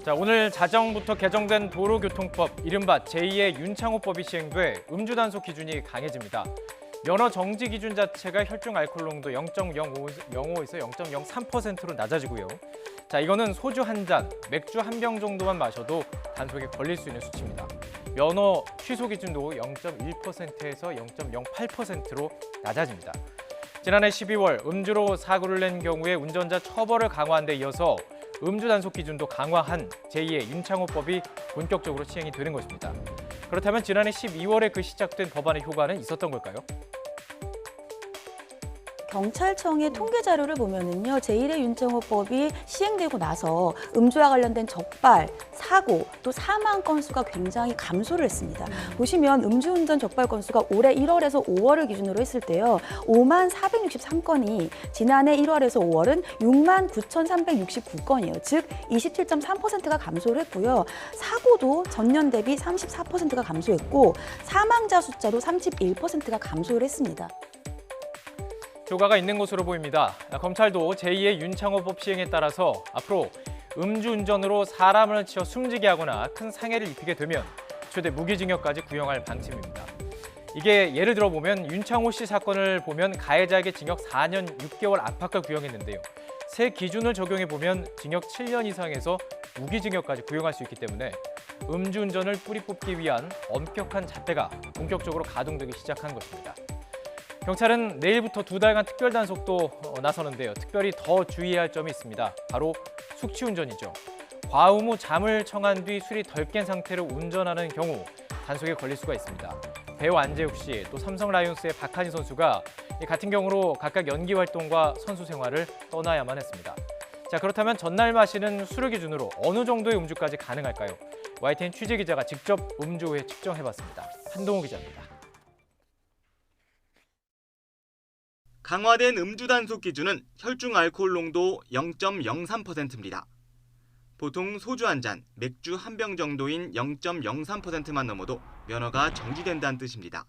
자, 오늘 자정부터 개정된 도로교통법, 이른바 제2의 윤창호법이 시행돼 음주 단속 기준이 강해집니다. 면허 정지 기준 자체가 혈중 알코올 농도 0.05에서 0.03%로 낮아지고요. 자, 이거는 소주 한 잔, 맥주 한 병 정도만 마셔도 단속에 걸릴 수 있는 수치입니다. 면허 취소 기준도 0.1%에서 0.08%로 낮아집니다. 지난해 12월 음주로 사고를 낸 경우에 운전자 처벌을 강화한 데 이어서 음주 단속 기준도 강화한 제2의 윤창호법이 본격적으로 시행이 되는 것입니다. 그렇다면 지난해 12월에 그 시작된 법안의 효과는 있었던 걸까요? 경찰청의 통계 자료를 보면은요, 제1의 윤창호법이 시행되고 나서 음주와 관련된 적발, 사고, 또 사망 건수가 굉장히 감소를 했습니다. 보시면 음주운전 적발 건수가 올해 1월에서 5월을 기준으로 했을 때요, 5만 463건이 지난해 1월에서 5월은 6만 9,369건이에요. 즉 27.3%가 감소를 했고요. 사고도 전년 대비 34%가 감소했고 사망자 숫자도 31%가 감소를 했습니다. 효과가 있는 것으로 보입니다. 검찰도 제2의 윤창호법 시행에 따라서 앞으로 음주운전으로 사람을 치어 숨지게 하거나 큰 상해를 입히게 되면 최대 무기징역까지 구형할 방침입니다. 이게 예를 들어 보면 윤창호 씨 사건을 보면 가해자에게 징역 4년 6개월 압박을 구형했는데요. 새 기준을 적용해 보면 징역 7년 이상에서 무기징역까지 구형할 수 있기 때문에 음주운전을 뿌리 뽑기 위한 엄격한 잣대가 본격적으로 가동되기 시작한 것입니다. 경찰은 내일부터 2달간 특별 단속도 나서는데요. 특별히 더 주의해야 할 점이 있습니다. 바로 숙취운전이죠. 과음 후 잠을 청한 뒤 술이 덜 깬 상태로 운전하는 경우 단속에 걸릴 수가 있습니다. 배우 안재욱 씨, 또 삼성 라이온스의 박한희 선수가 같은 경우로 각각 연기 활동과 선수 생활을 떠나야만 했습니다. 자, 그렇다면 전날 마시는 술을 기준으로 어느 정도의 음주까지 가능할까요? YTN 취재기자가 직접 음주 후에 측정해봤습니다. 한동호 기자입니다. 강화된 음주 단속 기준은 혈중 알코올 농도 0.03%입니다. 보통 소주 한 잔, 맥주 한 병 정도인 0.03%만 넘어도 면허가 정지된다는 뜻입니다.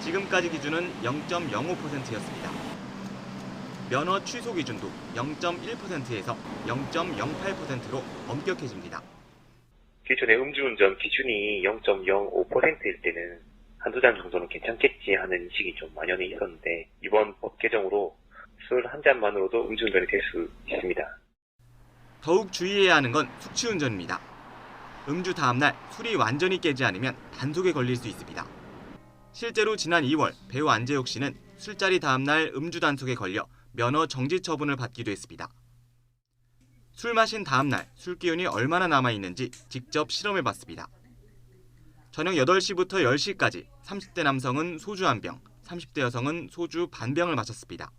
지금까지 기준은 0.05%였습니다. 면허 취소 기준도 0.1%에서 0.08%로 엄격해집니다. 기존의 음주운전 기준이 0.05%일 때는 한두 잔 정도는 괜찮겠지 하는 인식이 좀 만연해 있었는데 이번 법 개정으로 술 한 잔만으로도 음주운전이 될 수 있습니다. 더욱 주의해야 하는 건 숙취운전입니다. 음주 다음 날 술이 완전히 깨지 않으면 단속에 걸릴 수 있습니다. 실제로 지난 2월 배우 안재욱 씨는 술자리 다음 날 음주 단속에 걸려 면허 정지 처분을 받기도 했습니다. 술 마신 다음 날 술 기운이 얼마나 남아있는지 직접 실험해봤습니다. 저녁 8시부터 10시까지 30대 남성은 소주 한 병, 30대 여성은 소주 반 병을 마셨습니다.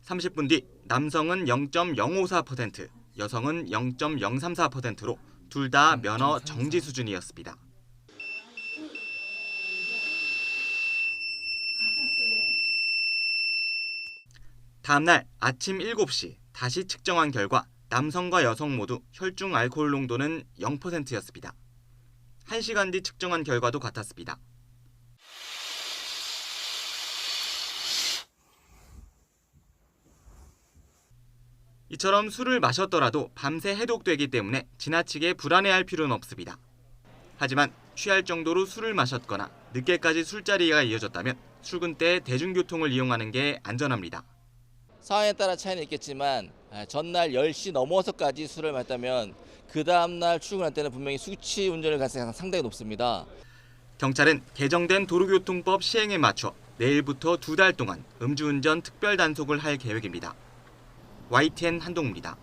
30분 뒤 남성은 0.054%, 여성은 0.034%로 둘 다 면허 정지 수준이었습니다. 다음 날 아침 7시 다시 측정한 결과 남성과 여성 모두 혈중 알코올 농도는 0%였습니다. 1시간 뒤 측정한 결과도 같았습니다. 이처럼 술을 마셨더라도 밤새 해독되기 때문에 지나치게 불안해할 필요는 없습니다. 하지만 취할 정도로 술을 마셨거나 늦게까지 술자리가 이어졌다면 출근 때 대중교통을 이용하는 게 안전합니다. 상황에 따라 차이는 있겠지만 전날 10시 넘어서까지 술을 마셨다면 그 다음날 출근할 때는 분명히 숙취 운전을 가능성이 상당히 높습니다. 경찰은 개정된 도로교통법 시행에 맞춰 내일부터 2달 동안 음주운전 특별 단속을 할 계획입니다. YTN 한동우입니다.